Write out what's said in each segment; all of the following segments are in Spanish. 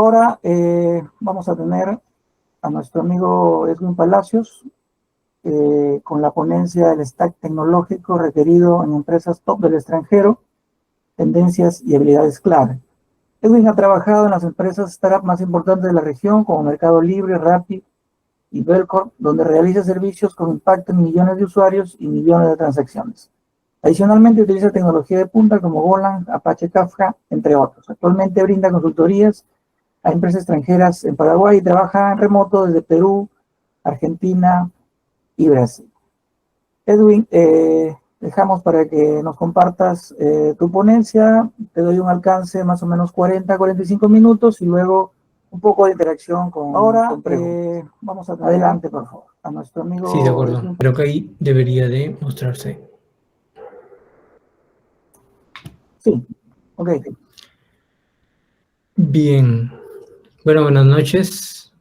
Ahora vamos a tener a nuestro amigo Edwin Palacios con la ponencia del stack tecnológico requerido en empresas top del extranjero, tendencias y habilidades clave. Edwin ha trabajado en las empresas startup más importantes de la región, como Mercado Libre, Rappi y Belcorp, donde realiza servicios con impacto en millones de usuarios y millones de transacciones. Adicionalmente, utiliza tecnología de punta como Golang, Apache Kafka, entre otros. Actualmente brinda consultorías a empresas extranjeras en Paraguay y trabaja en remoto desde Perú, Argentina y Brasil. Edwin, dejamos para que nos compartas tu ponencia. Te doy un alcance más o menos 40-45 minutos y luego un poco de interacción con preguntas. Vamos a adelante, por favor, a nuestro amigo. Sí, de acuerdo. Edwin. Creo que ahí debería de mostrarse. Sí, ok. Bien. Bueno, buenas noches.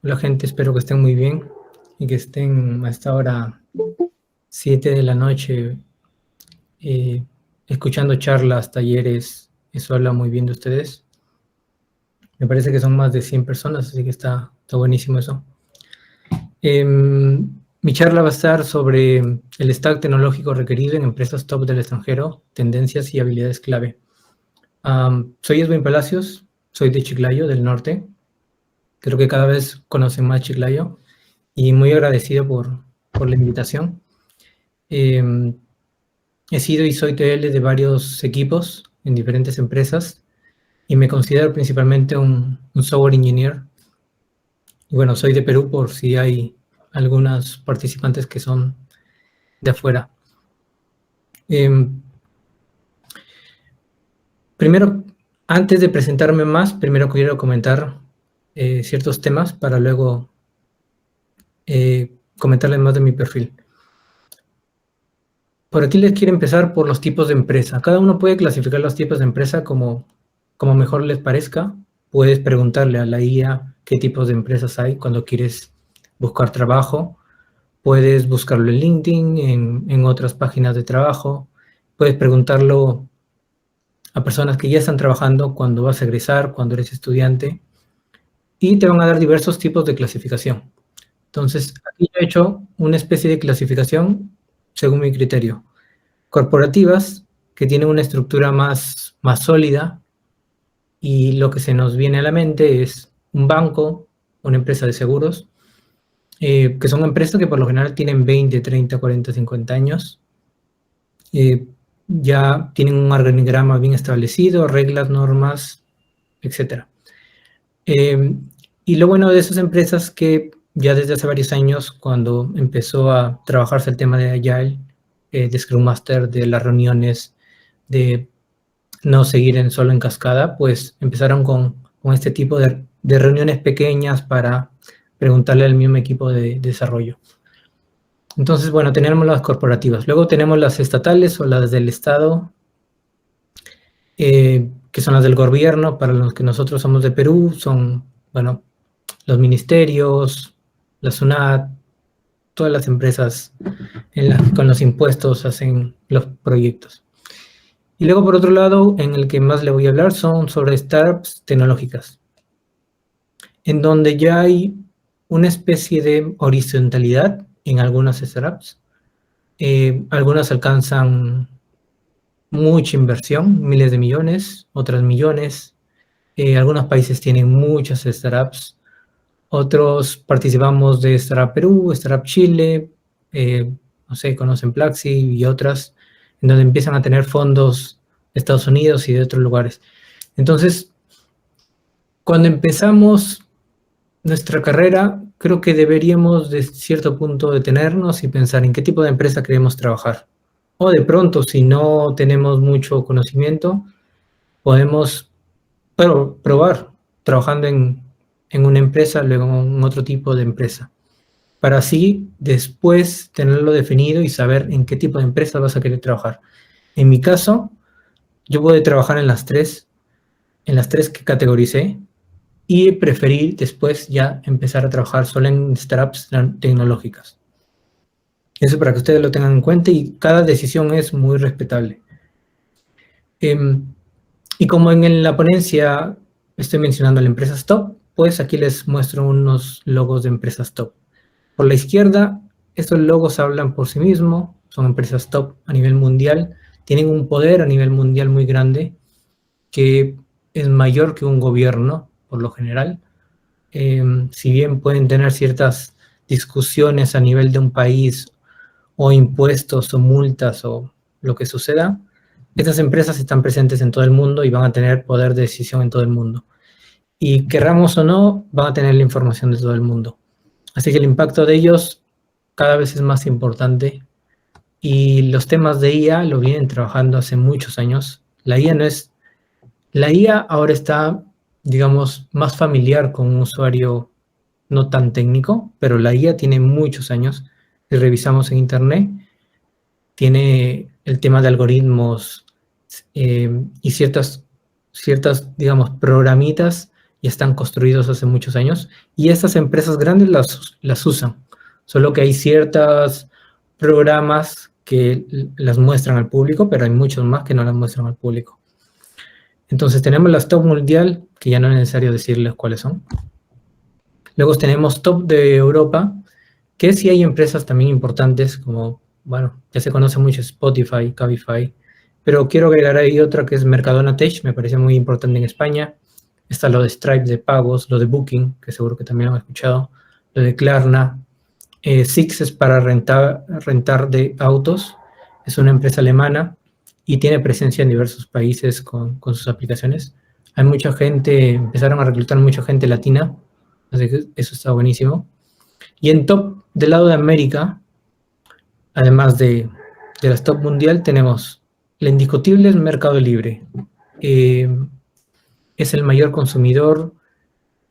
Hola, gente, espero que estén muy bien y que estén a esta hora 7 de la noche escuchando charlas, talleres. Eso habla muy bien de ustedes. Me parece que son más de 100 personas, así que está buenísimo eso. Mi charla va a estar sobre el stack tecnológico requerido en empresas top del extranjero, tendencias y habilidades clave. Soy Edwin Palacios, soy de Chiclayo, del norte. Creo que cada vez conocen más Chiclayo y muy agradecido por la invitación. He sido y soy TL de varios equipos en diferentes empresas y me considero principalmente un software engineer. Y bueno, soy de Perú por si hay algunos participantes que son de afuera. Primero, antes de presentarme más, primero quiero comentar ciertos temas para luego comentarles más de mi perfil. Por aquí les quiero empezar por los tipos de empresa. Cada uno puede clasificar los tipos de empresa como mejor les parezca. Puedes preguntarle a la IA qué tipos de empresas hay cuando quieres buscar trabajo. Puedes buscarlo en LinkedIn, en otras páginas de trabajo. Puedes preguntarlo a personas que ya están trabajando cuando vas a egresar, cuando eres estudiante. Y te van a dar diversos tipos de clasificación. Entonces, aquí he hecho una especie de clasificación según mi criterio. Corporativas, que tienen una estructura más sólida, y lo que se nos viene a la mente es un banco, una empresa de seguros, que son empresas que por lo general tienen 20, 30, 40, 50 años, ya tienen un organigrama bien establecido, reglas, normas, etc. Y lo bueno de esas empresas que ya desde hace varios años, cuando empezó a trabajarse el tema de Agile, de Scrum Master, de las reuniones, de no seguir solo en cascada, pues empezaron con este tipo de reuniones pequeñas para preguntarle al mismo equipo de desarrollo. Entonces, bueno, tenemos las corporativas. Luego tenemos las estatales o las del Estado, que son las del gobierno. Para los que nosotros somos de Perú, son, bueno, los ministerios, la SUNAT, todas las empresas con los impuestos hacen los proyectos. Y luego, por otro lado, en el que más le voy a hablar son sobre startups tecnológicas, en donde ya hay una especie de horizontalidad en algunas startups. Algunas alcanzan mucha inversión, miles de millones, otras millones. Algunos países tienen muchas startups. Otros participamos de Startup Perú, Startup Chile, no sé, conocen Plaxi y otras, en donde empiezan a tener fondos de Estados Unidos y de otros lugares. Entonces, cuando empezamos nuestra carrera, creo que deberíamos de cierto punto detenernos y pensar en qué tipo de empresa queremos trabajar. O de pronto, si no tenemos mucho conocimiento, podemos probar trabajando en una empresa, luego en otro tipo de empresa, para así después tenerlo definido y saber en qué tipo de empresa vas a querer trabajar. En mi caso, yo puedo trabajar en las tres que categoricé, y preferir después ya empezar a trabajar solo en startups tecnológicas. Eso para que ustedes lo tengan en cuenta, y cada decisión es muy respetable. Y como en la ponencia estoy mencionando las empresas top, pues aquí les muestro unos logos de empresas top. Por la izquierda, estos logos hablan por sí mismos, son empresas top a nivel mundial, tienen un poder a nivel mundial muy grande, que es mayor que un gobierno, por lo general. Si bien pueden tener ciertas discusiones a nivel de un país, o impuestos, o multas, o lo que suceda, estas empresas están presentes en todo el mundo y van a tener poder de decisión en todo el mundo. Y querramos o no, van a tener la información de todo el mundo. Así que el impacto de ellos cada vez es más importante. Y los temas de IA lo vienen trabajando hace muchos años. La IA ahora está, digamos, más familiar con un usuario no tan técnico, pero la IA tiene muchos años. Si revisamos en Internet, tiene el tema de algoritmos y ciertas, digamos, programitas ya están construidos hace muchos años y estas empresas grandes las usan. Solo que hay ciertos programas que las muestran al público, pero hay muchos más que no las muestran al público. Entonces tenemos las top mundial, que ya no es necesario decirles cuáles son. Luego tenemos top de Europa, que sí hay empresas también importantes como, bueno, ya se conoce mucho Spotify, Cabify, pero quiero agregar ahí otra que es Mercadona Tech, me parece muy importante en España. Está lo de Stripe de pagos, lo de Booking, que seguro que también han escuchado, lo de Klarna. Sixt es para rentar de autos, es una empresa alemana y tiene presencia en diversos países con sus aplicaciones. Hay mucha gente, empezaron a reclutar mucha gente latina, así que eso está buenísimo. Y en top del lado de América, además de las top mundial, tenemos la indiscutible es Mercado Libre. Es el mayor consumidor,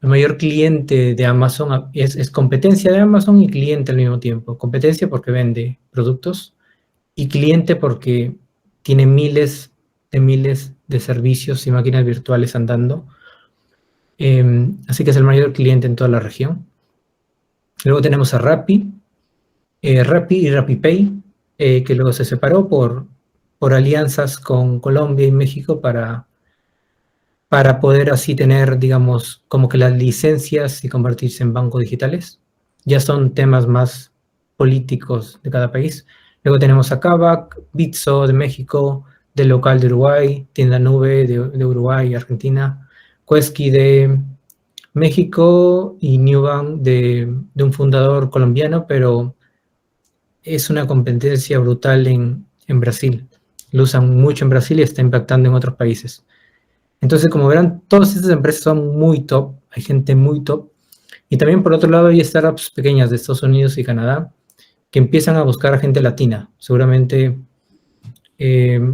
el mayor cliente de Amazon, es competencia de Amazon y cliente al mismo tiempo. Competencia porque vende productos y cliente porque tiene miles de servicios y máquinas virtuales andando. Así que es el mayor cliente en toda la región. Luego tenemos a Rappi y RappiPay, que luego se separó por alianzas con Colombia y México para poder así tener, digamos, como que las licencias y convertirse en bancos digitales. Ya son temas más políticos de cada país. Luego tenemos a Kavak, Bitso de México, del local de Uruguay, Tienda Nube de Uruguay y Argentina, Quesky de México y Nubank de un fundador colombiano, pero es una competencia brutal en Brasil. Lo usan mucho en Brasil y está impactando en otros países. Entonces, como verán, todas estas empresas son muy top, hay gente muy top. Y también, por otro lado, hay startups pequeñas de Estados Unidos y Canadá que empiezan a buscar a gente latina, seguramente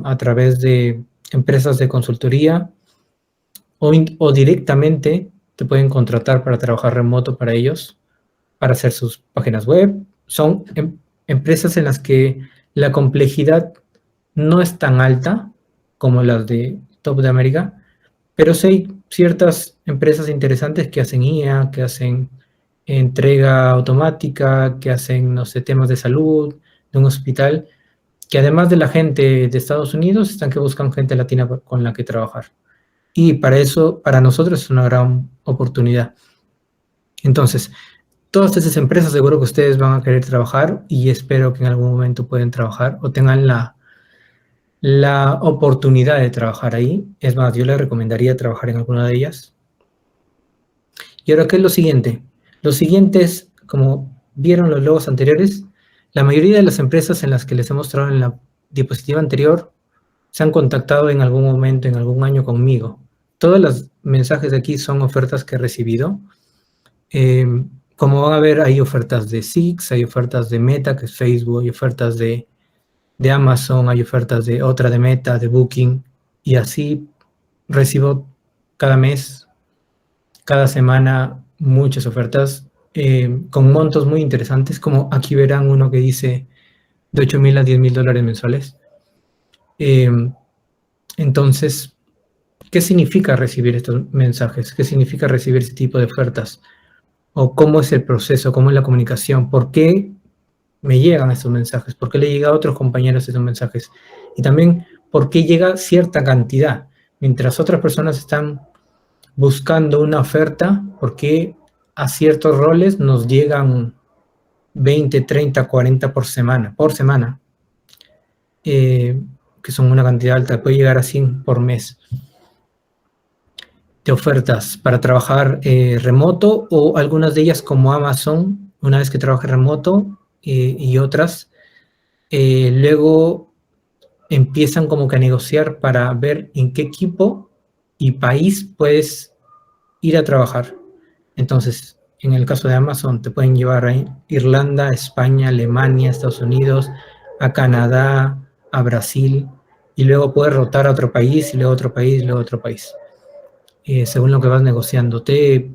a través de empresas de consultoría o directamente te pueden contratar para trabajar remoto para ellos, para hacer sus páginas web. Son empresas en las que la complejidad no es tan alta como las de top de América, pero sí hay ciertas empresas interesantes que hacen IA, que hacen entrega automática, que hacen, no sé, temas de salud, de un hospital, que además de la gente de Estados Unidos, están que buscan gente latina con la que trabajar. Y para eso, para nosotros es una gran oportunidad. Entonces, todas esas empresas seguro que ustedes van a querer trabajar y espero que en algún momento puedan trabajar o tengan la oportunidad de trabajar ahí. Es más, yo les recomendaría trabajar en alguna de ellas. Y ahora, ¿qué es lo siguiente? Lo siguiente es, como vieron los logos anteriores, la mayoría de las empresas en las que les he mostrado en la diapositiva anterior se han contactado en algún momento, en algún año conmigo. Todos los mensajes de aquí son ofertas que he recibido. Como van a ver, hay ofertas de Sixt, hay ofertas de Meta, que es Facebook, hay ofertas de Amazon, hay ofertas de otra de Meta, de Booking, y así recibo cada mes, cada semana, muchas ofertas con montos muy interesantes, como aquí verán uno que dice de 8,000 a 10,000 dólares mensuales. Entonces, ¿qué significa recibir estos mensajes? ¿Qué significa recibir este tipo de ofertas? ¿O cómo es el proceso? ¿Cómo es la comunicación? ¿Por qué me llegan estos mensajes? ¿Por qué le llega a otros compañeros estos mensajes? Y también, ¿por qué llega cierta cantidad? Mientras otras personas están buscando una oferta, porque a ciertos roles nos llegan 20, 30, 40 por semana, que son una cantidad alta, puede llegar a 100 por mes de ofertas para trabajar remoto, o algunas de ellas como Amazon, una vez que trabaje remoto, y otras, luego empiezan como que a negociar para ver en qué equipo y país puedes ir a trabajar. Entonces, en el caso de Amazon, te pueden llevar a Irlanda, España, Alemania, Estados Unidos, a Canadá, a Brasil, y luego puedes rotar a otro país, y luego otro país, y luego otro país. Según lo que vas negociando, te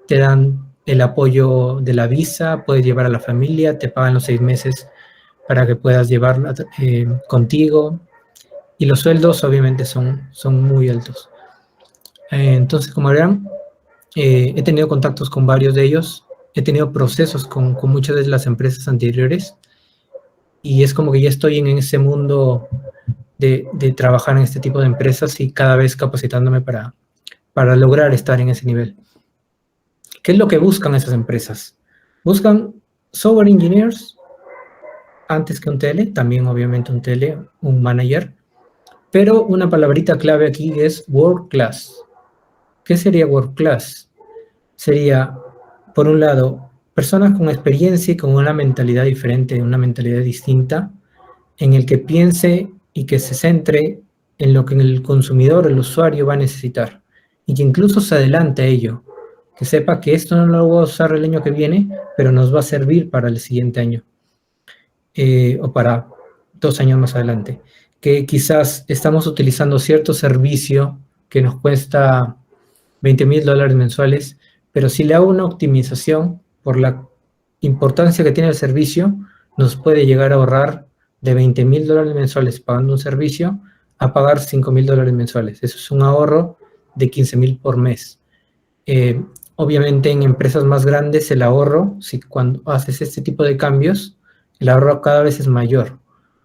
dan el apoyo de la visa, puedes llevar a la familia, te pagan los 6 meses para que puedas llevarla contigo, y los sueldos obviamente son muy altos. Entonces, como verán, he tenido contactos con varios de ellos, he tenido procesos con muchas de las empresas anteriores, y es como que ya estoy en ese mundo de trabajar en este tipo de empresas y cada vez capacitándome para lograr estar en ese nivel. ¿Qué es lo que buscan esas empresas? Buscan software engineers antes que un tele, también obviamente un tele, un manager, pero una palabrita clave aquí es world class. ¿Qué sería world class? Sería, por un lado, personas con experiencia y con una mentalidad diferente, una mentalidad distinta, en el que piense y que se centre en lo que el consumidor, el usuario va a necesitar, y que incluso se adelante a ello, que sepa que esto no lo voy a usar el año que viene, pero nos va a servir para el siguiente año, o para 2 años más adelante, que quizás estamos utilizando cierto servicio que nos cuesta $20,000 mensuales, pero si le hago una optimización por la importancia que tiene el servicio, nos puede llegar a ahorrar de $20,000 mensuales pagando un servicio a pagar $5,000 mensuales. Eso es un ahorro de 15,000 por mes. Obviamente en empresas más grandes el ahorro, si cuando haces este tipo de cambios, el ahorro cada vez es mayor.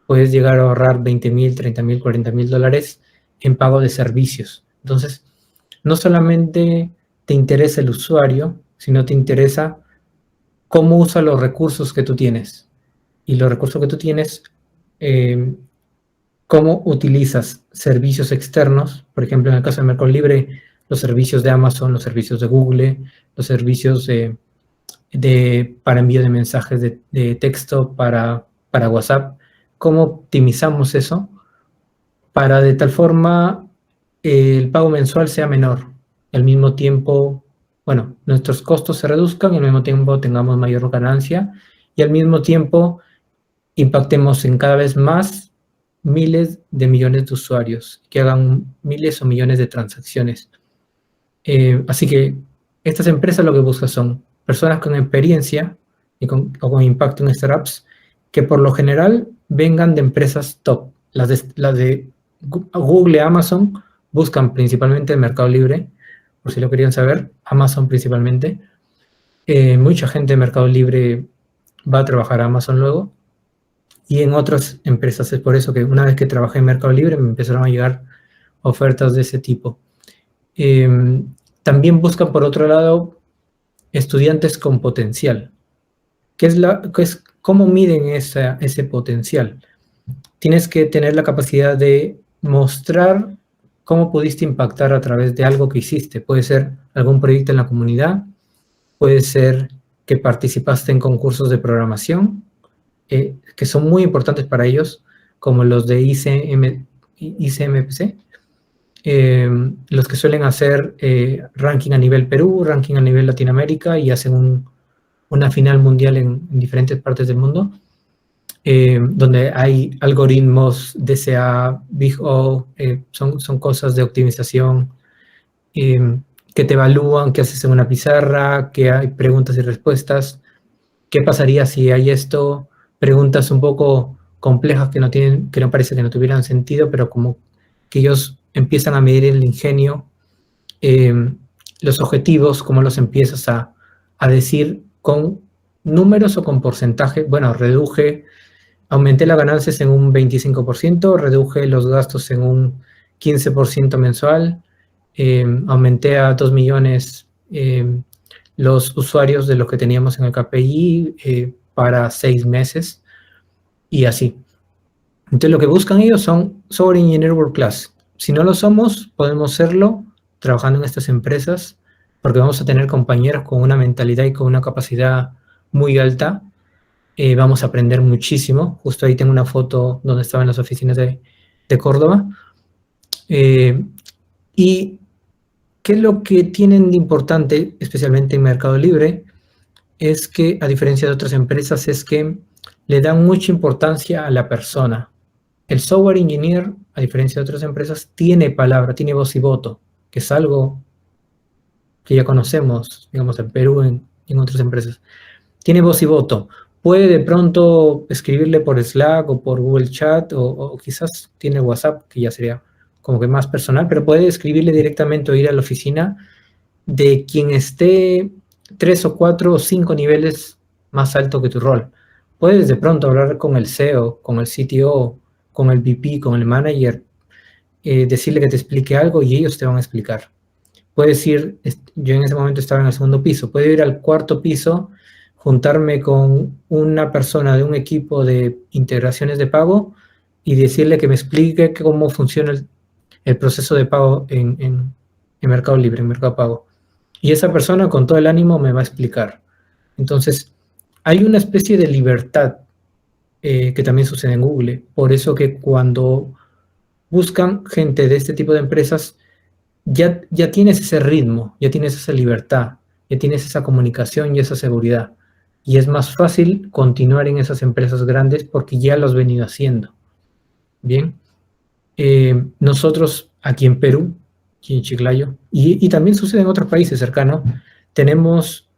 Puedes llegar a ahorrar 20,000, 30,000, $40,000 en pago de servicios. Entonces, no solamente te interesa el usuario, sino te interesa cómo usa los recursos que tú tienes. Y los recursos que tú tienes, cómo utilizas servicios externos, por ejemplo, en el caso de Mercado Libre, los servicios de Amazon, los servicios de Google, los servicios para envío de mensajes de texto para WhatsApp, cómo optimizamos eso para de tal forma el pago mensual sea menor, al mismo tiempo, bueno, nuestros costos se reduzcan y al mismo tiempo tengamos mayor ganancia, y al mismo tiempo impactemos en cada vez más miles de millones de usuarios que hagan miles o millones de transacciones. Así que estas empresas lo que buscan son personas con experiencia y con impacto en startups, que por lo general vengan de empresas top. Las de Google, Amazon, buscan principalmente el Mercado Libre, por si lo querían saber, Amazon principalmente. Mucha gente de Mercado Libre va a trabajar a Amazon luego, y en otras empresas. Es por eso que una vez que trabajé en Mercado Libre me empezaron a llegar ofertas de ese tipo. También buscan, por otro lado, estudiantes con potencial. ¿Cómo miden ese potencial? Tienes que tener la capacidad de mostrar cómo pudiste impactar a través de algo que hiciste. Puede ser algún proyecto en la comunidad, puede ser que participaste en concursos de programación, que son muy importantes para ellos, como los de ICMPC, los que suelen hacer ranking a nivel Perú, ranking a nivel Latinoamérica, y hacen una final mundial en diferentes partes del mundo, donde hay algoritmos DCA, Big O, son cosas de optimización que te evalúan, que haces en una pizarra, que hay preguntas y respuestas. ¿Qué pasaría si hay esto? Preguntas un poco complejas que no parece que no tuvieran sentido, pero como que ellos empiezan a medir el ingenio, los objetivos, cómo los empiezas a decir con números o con porcentaje. Bueno, aumenté las ganancias en un 25%, reduje los gastos en un 15% mensual, aumenté a 2 millones los usuarios de los que teníamos en el KPI para 6 meses y así. Entonces lo que buscan ellos son Software Engineer World Class. Si no lo somos, podemos serlo trabajando en estas empresas porque vamos a tener compañeros con una mentalidad y con una capacidad muy alta. Vamos a aprender muchísimo. Justo ahí tengo una foto donde estaba en las oficinas de Córdoba. ¿Y qué es lo que tienen de importante, especialmente en Mercado Libre? Es que, a diferencia de otras empresas, es que le dan mucha importancia a la persona. El software engineer, a diferencia de otras empresas, tiene palabra, tiene voz y voto, que es algo que ya conocemos, digamos, en Perú, en otras empresas. Tiene voz y voto. Puede de pronto escribirle por Slack o por Google Chat o quizás tiene WhatsApp, que ya sería como que más personal, pero puede escribirle directamente o ir a la oficina de quien esté 3 o 4 o 5 niveles más alto que tu rol. Puedes de pronto hablar con el CEO, con el CTO, con el VP, con el manager, decirle que te explique algo y ellos te van a explicar. Puedes ir, yo en ese momento estaba en el segundo piso, puedo ir al cuarto piso, juntarme con una persona de un equipo de integraciones de pago y decirle que me explique cómo funciona el proceso de pago en Mercado Libre, en Mercado Pago. Y esa persona con todo el ánimo me va a explicar. Entonces, hay una especie de libertad que también sucede en Google. Por eso que cuando buscan gente de este tipo de empresas, ya tienes ese ritmo, ya tienes esa libertad, ya tienes esa comunicación y esa seguridad. Y es más fácil continuar en esas empresas grandes porque ya lo has venido haciendo. Bien. Nosotros aquí en Perú, aquí en Chiclayo, y también sucede en otros países cercanos, tenemos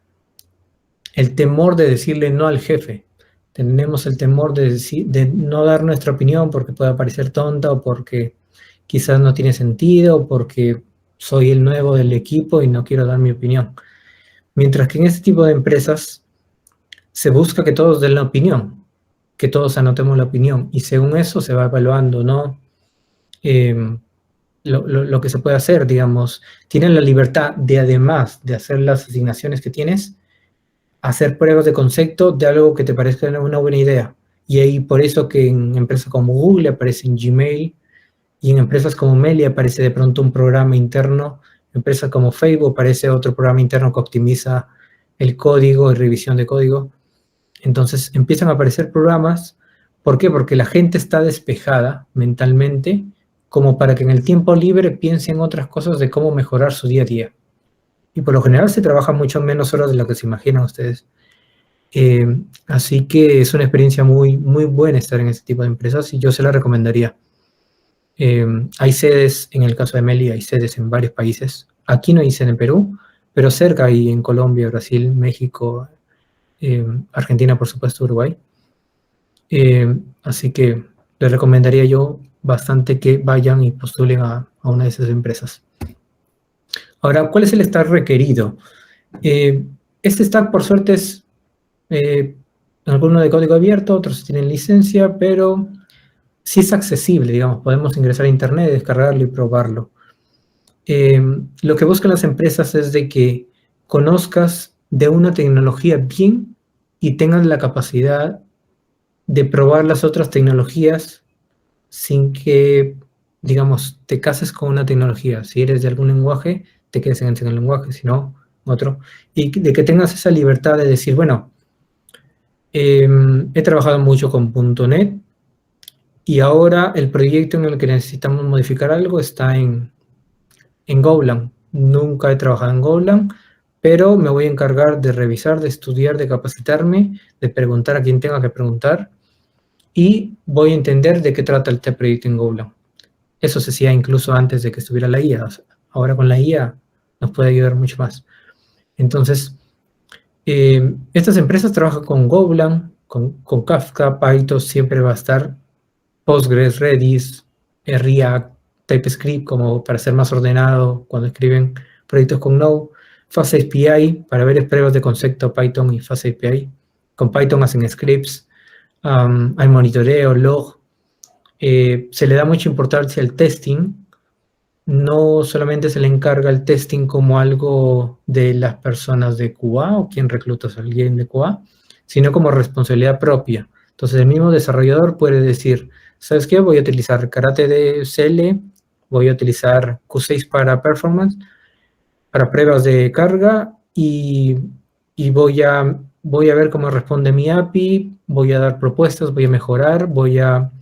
el temor de decirle no al jefe. Tenemos el temor de no dar nuestra opinión porque puede parecer tonta o porque quizás no tiene sentido o porque soy el nuevo del equipo y no quiero dar mi opinión. Mientras que en este tipo de empresas se busca que todos den la opinión, que todos anotemos la opinión y según eso se va evaluando, ¿no? Lo que se puede hacer, digamos, tienen la libertad de, además de hacer las asignaciones que tienes, hacer pruebas de concepto de algo que te parezca una buena idea. Y ahí por eso que en empresas como Google aparece en Gmail y en empresas como Meli aparece de pronto un programa interno, en empresas como Facebook aparece otro programa interno que optimiza el código y revisión de código. Entonces empiezan a aparecer programas. ¿Por qué? Porque la gente está despejada mentalmente como para que en el tiempo libre piense en otras cosas de cómo mejorar su día a día. Y por lo general se trabaja mucho menos horas de lo que se imaginan ustedes. Así que es una experiencia muy, muy buena estar en este tipo de empresas y yo se la recomendaría. Hay sedes, en el caso de Meli, hay sedes en varios países. Aquí no hay sede en Perú, pero cerca hay en Colombia, Brasil, México, Argentina, por supuesto, Uruguay. Así que les recomendaría yo bastante que vayan y postulen a una de esas empresas. Ahora, ¿cuál es el stack requerido? Este stack, por suerte, es algunos de código abierto, otros tienen licencia, pero sí es accesible, digamos. Podemos ingresar a internet, descargarlo y probarlo. Lo que buscan las empresas es de que conozcas de una tecnología bien y tengas la capacidad de probar las otras tecnologías sin que, digamos, te cases con una tecnología. Si eres de algún lenguaje, te quedes en ese lenguaje, si no, otro. Y de que tengas esa libertad de decir, bueno, he trabajado mucho con .NET y ahora el proyecto en el que necesitamos modificar algo está en Golang. Nunca he trabajado en Golang, pero me voy a encargar de revisar, de estudiar, de capacitarme, de preguntar a quien tenga que preguntar y voy a entender de qué trata el proyecto en Golang. Eso se hacía incluso antes de que estuviera la IA. Ahora con la IA nos puede ayudar mucho más. Entonces, estas empresas trabajan con Golang, con Kafka, Python, siempre va a estar Postgres, Redis, React, TypeScript, como para ser más ordenado cuando escriben proyectos con Node, FastAPI, para ver pruebas de concepto Python y FastAPI. Con Python hacen scripts, hay monitoreo, log, se le da mucha importancia al testing, no solamente se le encarga el testing como algo de las personas de QA o quien recluta a alguien de QA, sino como responsabilidad propia. Entonces el mismo desarrollador puede decir, ¿sabes qué? Voy a utilizar Karate de CL, voy a utilizar Q6 para performance, para pruebas de carga y voy a ver cómo responde mi API, voy a dar propuestas, voy a mejorar, voy a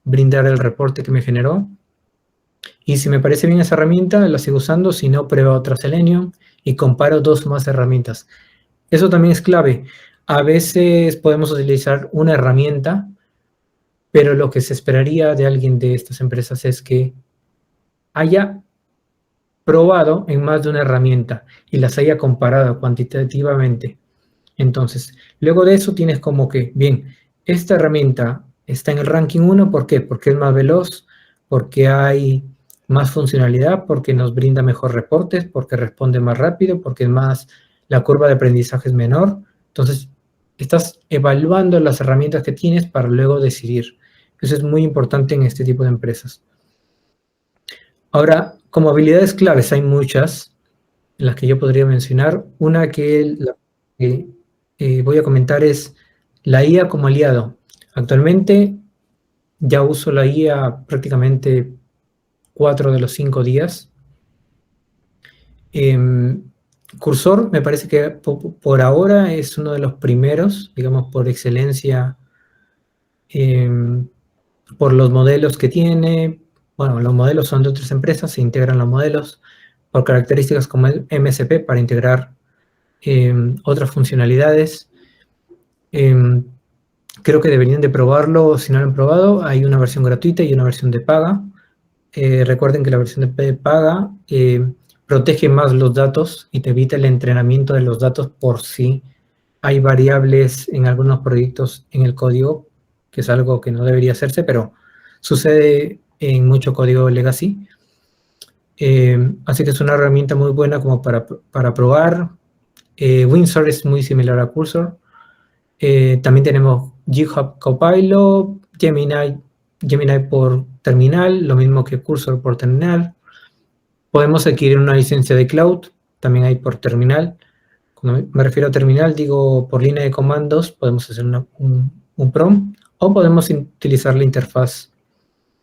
brindar el reporte que me generó. Y si me parece bien esa herramienta, la sigo usando, si no, pruebo otra Selenium y comparo dos o más herramientas. Eso también es clave. A veces podemos utilizar una herramienta, pero lo que se esperaría de alguien de estas empresas es que haya probado en más de una herramienta y las haya comparado cuantitativamente. Entonces, luego de eso tienes como que, bien, esta herramienta está en el ranking 1, ¿por qué? Porque es más veloz, porque hay más funcionalidad, porque nos brinda mejor reportes, porque responde más rápido, porque es más, la curva de aprendizaje es menor. Entonces, estás evaluando las herramientas que tienes para luego decidir. Eso es muy importante en este tipo de empresas. Ahora, como habilidades claves hay muchas, en las que yo podría mencionar. Una que voy a comentar es la IA como aliado. Actualmente ya uso la IA prácticamente 4 de los 5 días. Cursor me parece que por ahora es uno de los primeros, digamos, por excelencia, por los modelos que tiene. Bueno, los modelos son de otras empresas, se integran los modelos por características como el MSP para integrar otras funcionalidades. Creo que deberían de probarlo, si no lo han probado. Hay una versión gratuita y una versión de paga. Recuerden que la versión de paga protege más los datos y te evita el entrenamiento de los datos por si hay variables en algunos proyectos en el código, que es algo que no debería hacerse, pero sucede en mucho código legacy. Así que es una herramienta muy buena como para probar. Windsor es muy similar a Cursor. También tenemos GitHub Copilot, Gemini por terminal, lo mismo que Cursor por terminal. Podemos adquirir una licencia de cloud, también hay por terminal. Cuando me refiero a terminal, digo por línea de comandos, podemos hacer un prompt o podemos utilizar la interfaz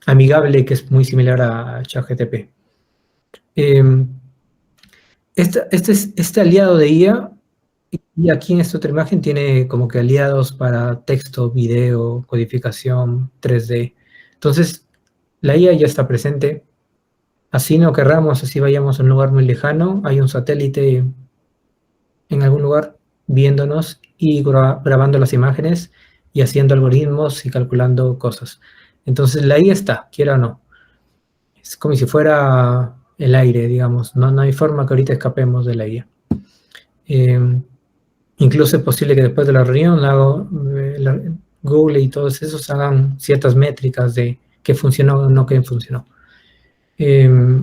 amigable que es muy similar a ChatGPT. Este aliado de IA, y aquí en esta otra imagen tiene como que aliados para texto, video, codificación, 3D. Entonces, la IA ya está presente. Así no querramos, así vayamos a un lugar muy lejano, hay un satélite en algún lugar viéndonos y grabando las imágenes y haciendo algoritmos y calculando cosas. Entonces, la IA está, quiera o no. Es como si fuera el aire, digamos. No hay forma que ahorita escapemos de la IA. Incluso es posible que después de la reunión Google y todos esos hagan ciertas métricas de qué funcionó o no qué funcionó.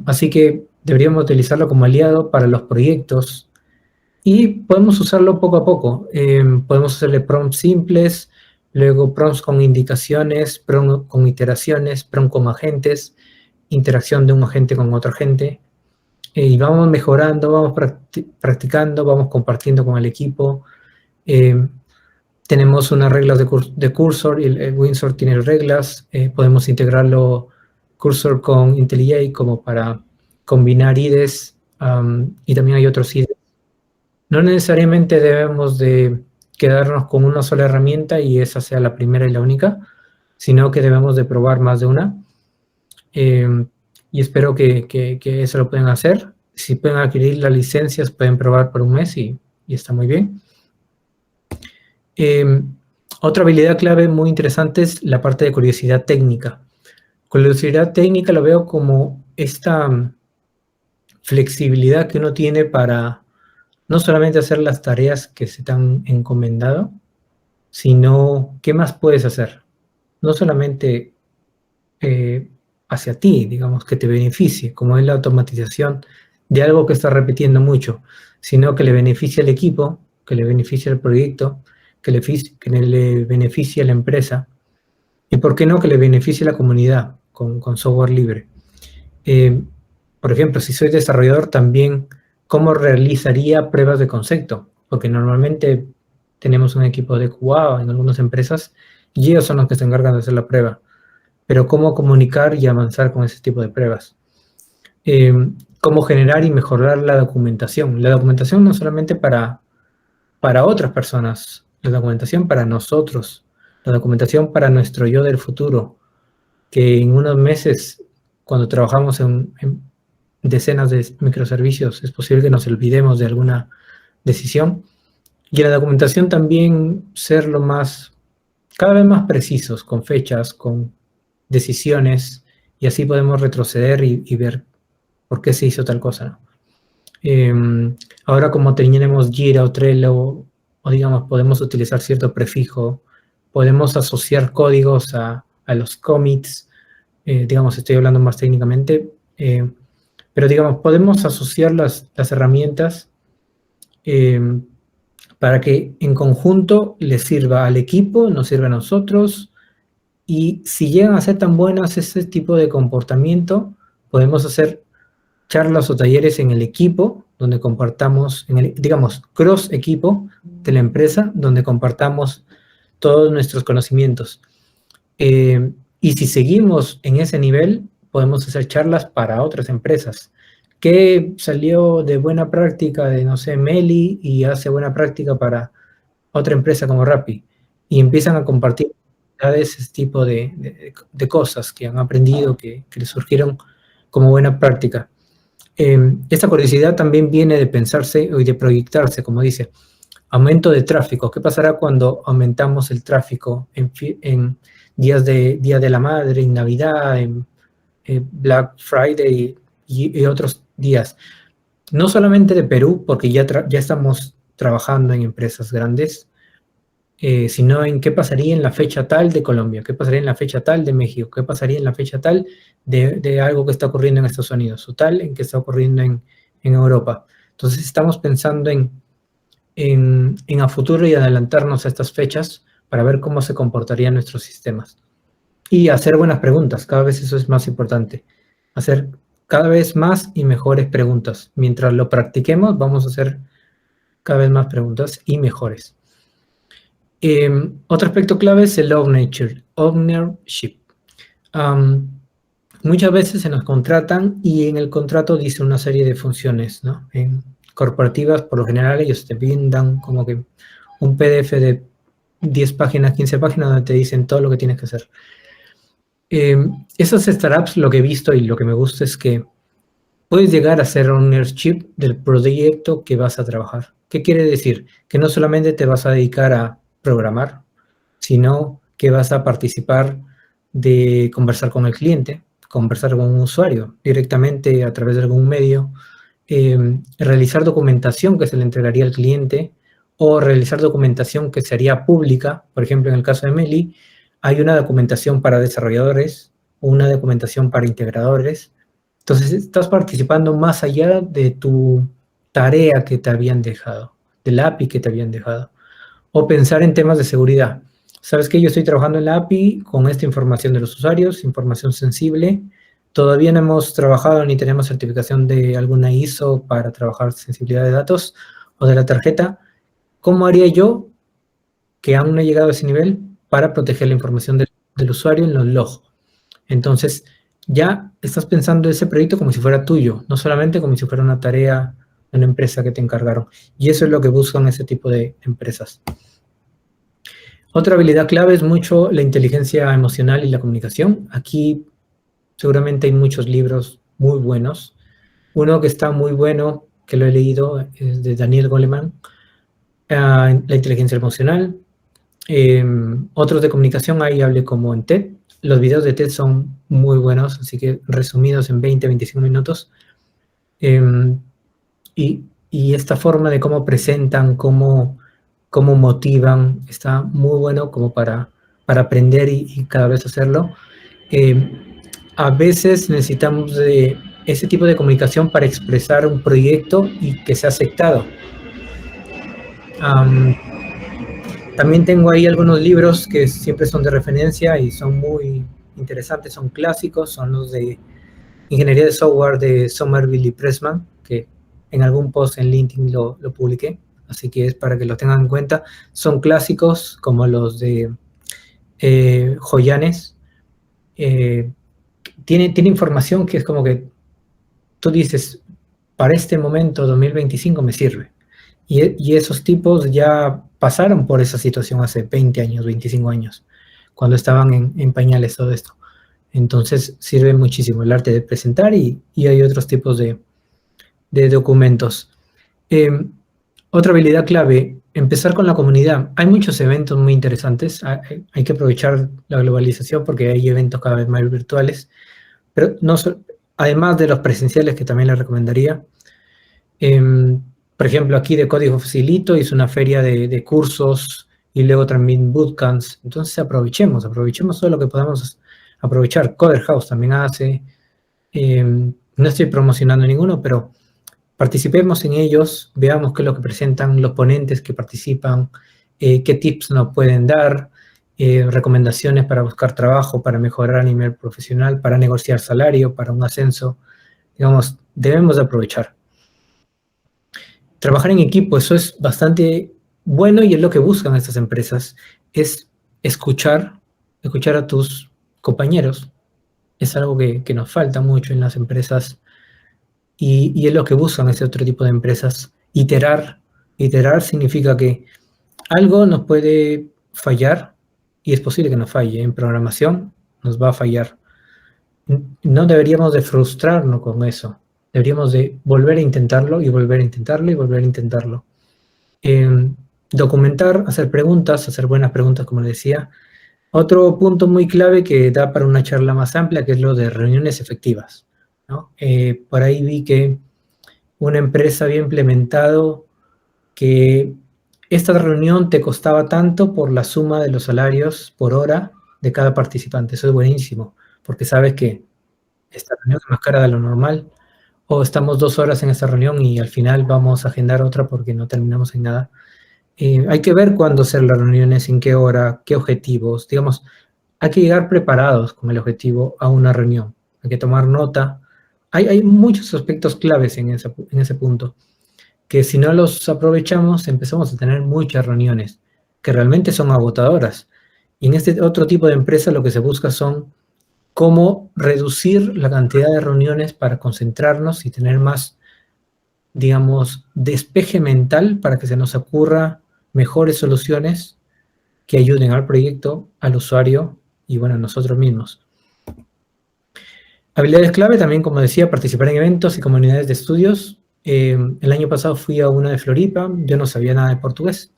Así que deberíamos utilizarlo como aliado para los proyectos y podemos usarlo poco a poco. Podemos hacerle prompts simples, luego prompts con indicaciones, prompts con iteraciones, prompts con agentes, interacción de un agente con otro agente. Y vamos mejorando, vamos practicando, vamos compartiendo con el equipo. Tenemos unas reglas de Cursor y el Windsor tiene reglas. Podemos integrarlo Cursor con IntelliJ como para combinar IDEs y también hay otros IDEs. No necesariamente debemos de quedarnos con una sola herramienta y esa sea la primera y la única, sino que debemos de probar más de una. Y espero que eso lo puedan hacer. Si pueden adquirir las licencias, pueden probar por un mes y está muy bien. Otra habilidad clave muy interesante es la parte de curiosidad técnica. Curiosidad técnica lo veo como esta flexibilidad que uno tiene para no solamente hacer las tareas que se te han encomendado, sino qué más puedes hacer. No solamente hacia ti, digamos, que te beneficie, como es la automatización de algo que está repitiendo mucho, sino que le beneficie al equipo, que le beneficie al proyecto, que le beneficie a la empresa, y por qué no que le beneficie a la comunidad con software libre. por ejemplo, si soy desarrollador también, ¿cómo realizaría pruebas de concepto? Porque normalmente tenemos un equipo de QA en algunas empresas y ellos son los que se encargan de hacer la prueba. Pero ¿cómo comunicar y avanzar con ese tipo de pruebas? Cómo generar y mejorar la documentación. La documentación no solamente para otras personas, la documentación para nosotros, la documentación para nuestro yo del futuro, que en unos meses, cuando trabajamos en decenas de microservicios, es posible que nos olvidemos de alguna decisión. Y en la documentación también ser cada vez más precisos, con fechas, con decisiones, y así podemos retroceder y ver por qué se hizo tal cosa, ¿no? Ahora como tenemos Jira o Trello, o digamos, podemos utilizar cierto prefijo, podemos asociar códigos a los commits, digamos, estoy hablando más técnicamente, pero digamos, podemos asociar las herramientas para que en conjunto les sirva al equipo, nos sirva a nosotros, y si llegan a ser tan buenas ese tipo de comportamiento, podemos hacer charlas o talleres en el equipo, donde compartamos, digamos, cross equipo de la empresa, donde compartamos todos nuestros conocimientos. Y si seguimos en ese nivel, podemos hacer charlas para otras empresas. ¿Qué salió de buena práctica de, no sé, Meli y hace buena práctica para otra empresa como Rappi? Y empiezan a compartir ese tipo de cosas que han aprendido, que les surgieron como buena práctica. Esta curiosidad también viene de pensarse y de proyectarse, como dice, aumento de tráfico. ¿Qué pasará cuando aumentamos el tráfico en Día de la Madre, en Navidad, en Black Friday y otros días? No solamente de Perú, porque ya estamos trabajando en empresas grandes, sino en qué pasaría en la fecha tal de Colombia, qué pasaría en la fecha tal de México, qué pasaría en la fecha tal de algo que está ocurriendo en Estados Unidos, o tal en que está ocurriendo en Europa. Entonces estamos pensando en a futuro y adelantarnos a estas fechas para ver cómo se comportarían nuestros sistemas. Y hacer buenas preguntas, cada vez eso es más importante. Hacer cada vez más y mejores preguntas. Mientras lo practiquemos, vamos a hacer cada vez más preguntas y mejores. Otro aspecto clave es el ownership. Muchas veces se nos contratan y en el contrato dice una serie de funciones, ¿no? En corporativas, por lo general, ellos te dan como que un PDF de 10 páginas, 15 páginas, donde te dicen todo lo que tienes que hacer. Esas startups, lo que he visto y lo que me gusta es que puedes llegar a ser ownership del proyecto que vas a trabajar. ¿Qué quiere decir? Que no solamente te vas a dedicar a programar, sino que vas a participar de conversar con el cliente, conversar con un usuario directamente a través de algún medio, realizar documentación que se le entregaría al cliente o realizar documentación que sería pública. Por ejemplo, en el caso de Meli, hay una documentación para desarrolladores, una documentación para integradores. Entonces, estás participando más allá de tu tarea que te habían dejado, del API que te habían dejado. O pensar en temas de seguridad. ¿Sabes qué? Yo estoy trabajando en la API con esta información de los usuarios, información sensible. Todavía no hemos trabajado ni tenemos certificación de alguna ISO para trabajar sensibilidad de datos o de la tarjeta. ¿Cómo haría yo, que aún no he llegado a ese nivel, para proteger la información del usuario en los logs? Entonces, ya estás pensando ese proyecto como si fuera tuyo, no solamente como si fuera una tarea de una empresa que te encargaron. Y eso es lo que buscan ese tipo de empresas. Otra habilidad clave es mucho la inteligencia emocional y la comunicación. Aquí seguramente hay muchos libros muy buenos. Uno que está muy bueno, que lo he leído, es de Daniel Goleman, la inteligencia emocional. Otros de comunicación, ahí hablé como en TED. Los videos de TED son muy buenos, así que resumidos en 20, 25 minutos. Y esta forma de cómo presentan, cómo motivan, está muy bueno como para aprender y cada vez hacerlo. A veces necesitamos de ese tipo de comunicación para expresar un proyecto y que sea aceptado. También tengo ahí algunos libros que siempre son de referencia y son muy interesantes, son clásicos, son los de ingeniería de software de Somerville y Pressman, que en algún post en LinkedIn lo publiqué, así que es para que lo tengan en cuenta. Son clásicos como los de Joyanes. Tiene información que es como que tú dices, para este momento 2025 me sirve. Y esos tipos ya pasaron por esa situación hace 20 años, 25 años, cuando estaban en pañales todo esto. Entonces sirve muchísimo el arte de presentar y hay otros tipos de documentos. Otra habilidad clave, empezar con la comunidad. Hay muchos eventos muy interesantes, hay que aprovechar la globalización porque hay eventos cada vez más virtuales, pero no además de los presenciales que también les recomendaría. Por ejemplo, aquí de Código Facilito hizo una feria de cursos y luego también bootcamps. Entonces aprovechemos todo lo que podamos aprovechar. Coder House también hace. No estoy promocionando ninguno, pero participemos en ellos, veamos qué es lo que presentan los ponentes que participan, qué tips nos pueden dar, recomendaciones para buscar trabajo, para mejorar a nivel profesional, para negociar salario, para un ascenso. Digamos, debemos de aprovechar. Trabajar en equipo, eso es bastante bueno y es lo que buscan estas empresas, es escuchar a tus compañeros. Es algo que nos falta mucho en las empresas y es lo que buscan este otro tipo de empresas. Iterar significa que algo nos puede fallar y es posible que nos falle. En programación nos va a fallar. No deberíamos de frustrarnos con eso. Deberíamos de volver a intentarlo y volver a intentarlo y volver a intentarlo. Documentar, hacer preguntas, hacer buenas preguntas, como decía. Otro punto muy clave que da para una charla más amplia, que es lo de reuniones efectivas, ¿no? Por ahí vi que una empresa había implementado que esta reunión te costaba tanto por la suma de los salarios por hora de cada participante. Eso es buenísimo, porque sabes que esta reunión es más cara de lo normal, o estamos 2 horas en esta reunión y al final vamos a agendar otra porque no terminamos en nada. Hay que ver cuándo hacer las reuniones, en qué hora, qué objetivos. Digamos, hay que llegar preparados con el objetivo a una reunión. Hay que tomar nota. Hay muchos aspectos claves en ese punto, que si no los aprovechamos, empezamos a tener muchas reuniones que realmente son agotadoras. Y en este otro tipo de empresa lo que se busca son cómo reducir la cantidad de reuniones para concentrarnos y tener más, digamos, despeje mental para que se nos ocurra mejores soluciones que ayuden al proyecto, al usuario y, bueno, a nosotros mismos. Habilidades clave también, como decía, participar en eventos y comunidades de estudios. El año pasado fui a una de Floripa, yo no sabía nada de portugués,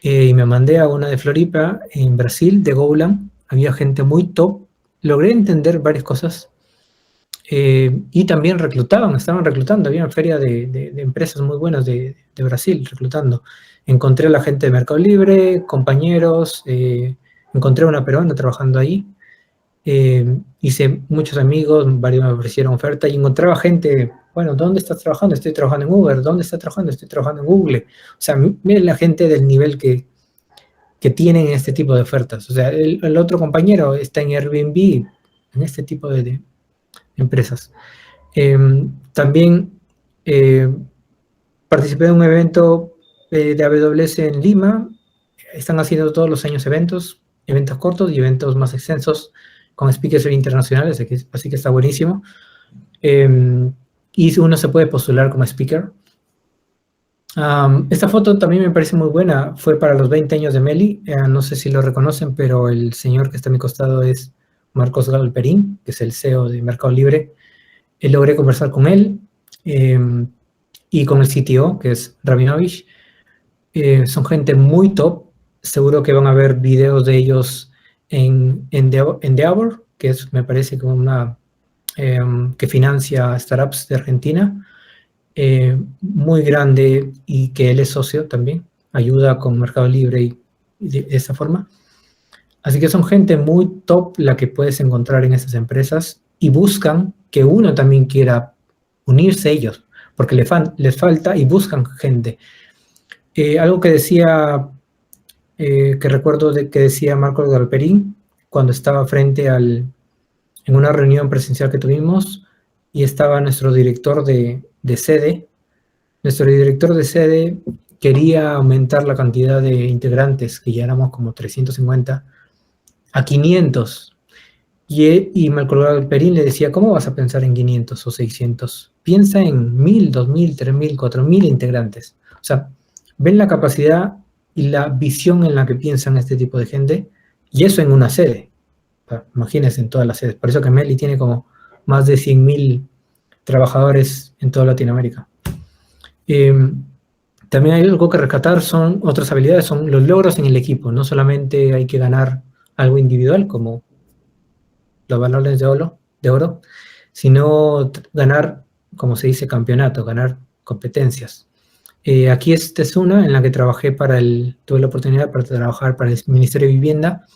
y me mandé a una de Floripa en Brasil, de Golang. Había gente muy top, logré entender varias cosas, y también estaban reclutando, había una feria de empresas muy buenas de Brasil reclutando. Encontré a la gente de Mercado Libre, compañeros, encontré a una peruana trabajando ahí, hice muchos amigos, varios me ofrecieron oferta y encontraba gente, bueno, ¿dónde estás trabajando? Estoy trabajando en Uber. ¿Dónde estás trabajando? Estoy trabajando en Google. O sea, miren la gente del nivel que tienen este tipo de ofertas. O sea, el otro compañero está en Airbnb, en este tipo de empresas. También participé en un evento de AWS en Lima. Están haciendo todos los años eventos cortos y eventos más extensos con speakers internacionales, así que está buenísimo. Y uno se puede postular como speaker. Esta foto también me parece muy buena, fue para los 20 años de Meli, no sé si lo reconocen, pero el señor que está a mi costado es Marcos Galperín, que es el CEO de Mercado Libre. Logré conversar con él y con el CTO, que es Rabinovich. Son gente muy top, seguro que van a ver videos de ellos en Endeavor, que es, me parece, como una que financia startups de Argentina, muy grande, y que él es socio también, ayuda con Mercado Libre y de esa forma. Así que son gente muy top la que puedes encontrar en estas empresas y buscan que uno también quiera unirse a ellos, porque les falta y buscan gente. Algo que decía, que recuerdo que decía Marcos Galperín cuando estaba frente al en una reunión presencial que tuvimos y estaba nuestro director de sede. Nuestro director de sede quería aumentar la cantidad de integrantes, que ya éramos como 350, a 500. Y me colgaba el Perín, le decía, ¿cómo vas a pensar en 500 o 600? Piensa en 1000, 2000, 3000, 4000 integrantes. O sea, ven la capacidad y la visión en la que piensan este tipo de gente, y eso en una sede. O sea, imagínense en todas las sedes. Por eso que Meli tiene como más de 100.000 trabajadores en toda Latinoamérica. También hay algo que rescatar, son otras habilidades, son los logros en el equipo. No solamente hay que ganar algo individual, como los balones de oro, sino ganar, como se dice, campeonato, ganar competencias. Aquí esta es una en la que tuve la oportunidad para trabajar para el Ministerio de Vivienda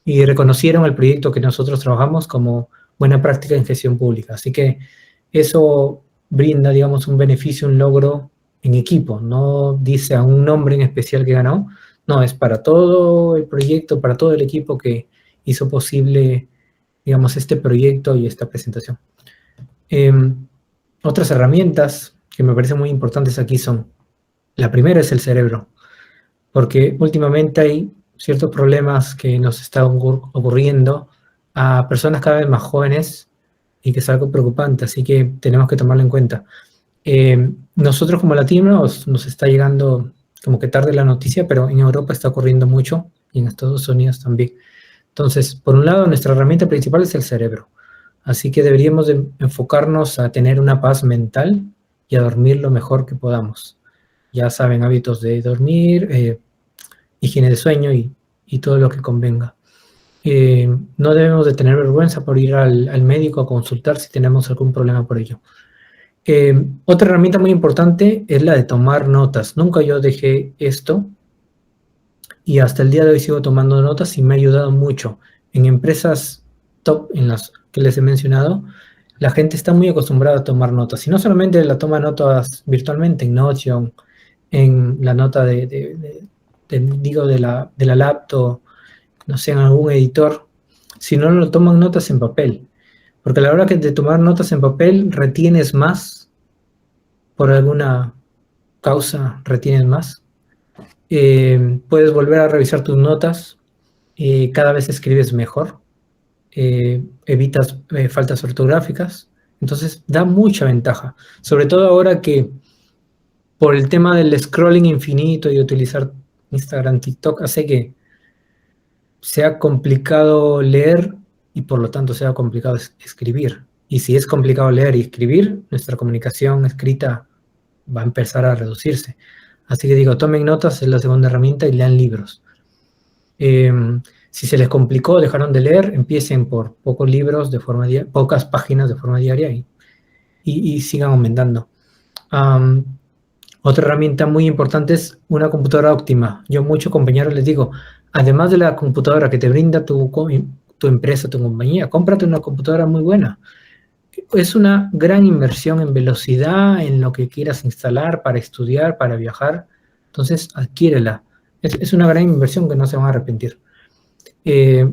y reconocieron el proyecto que nosotros trabajamos como buena práctica en gestión pública. Así que eso brinda, digamos, un beneficio, un logro en equipo. No dice a un nombre en especial que ganó, no, es para todo el proyecto, para todo el equipo que hizo posible, digamos, este proyecto y esta presentación. Otras herramientas que me parecen muy importantes aquí son, la primera es el cerebro, porque últimamente hay ciertos problemas que nos están ocurriendo a personas cada vez más jóvenes y que es algo preocupante, así que tenemos que tomarlo en cuenta. Nosotros como latinos nos está llegando como que tarde la noticia, pero en Europa está ocurriendo mucho y en Estados Unidos también. Entonces, por un lado, nuestra herramienta principal es el cerebro. Así que deberíamos de enfocarnos a tener una paz mental y a dormir lo mejor que podamos. Ya saben, hábitos de dormir, higiene de sueño y todo lo que convenga. No debemos de tener vergüenza por ir al médico a consultar si tenemos algún problema por ello. Otra herramienta muy importante es la de tomar notas. Nunca yo dejé esto y hasta el día de hoy sigo tomando notas y me ha ayudado mucho. En empresas top, en las que les he mencionado, la gente está muy acostumbrada a tomar notas. Y no solamente la toma notas virtualmente en Notion, en la nota de la laptop, no sé, en algún editor, sino lo toman notas en papel. Porque a la hora de tomar notas en papel, retienes más, por alguna causa retienes más. Puedes volver a revisar tus notas, cada vez escribes mejor, evitas faltas ortográficas, entonces da mucha ventaja, sobre todo ahora que por el tema del scrolling infinito y utilizar Instagram, TikTok, hace que sea complicado leer y por lo tanto sea complicado escribir. Y si es complicado leer y escribir, nuestra comunicación escrita va a empezar a reducirse. Así que digo, tomen notas, es la segunda herramienta, y lean libros. Si se les complicó, dejaron de leer, empiecen por pocos libros pocas páginas de forma diaria y sigan aumentando. Otra herramienta muy importante es una computadora óptima. Yo a muchos compañeros les digo, además de la computadora que te brinda tu empresa, tu compañía, cómprate una computadora muy buena. Es una gran inversión en velocidad, en lo que quieras instalar para estudiar, para viajar. Entonces, adquiérela. Es una gran inversión que no se van a arrepentir.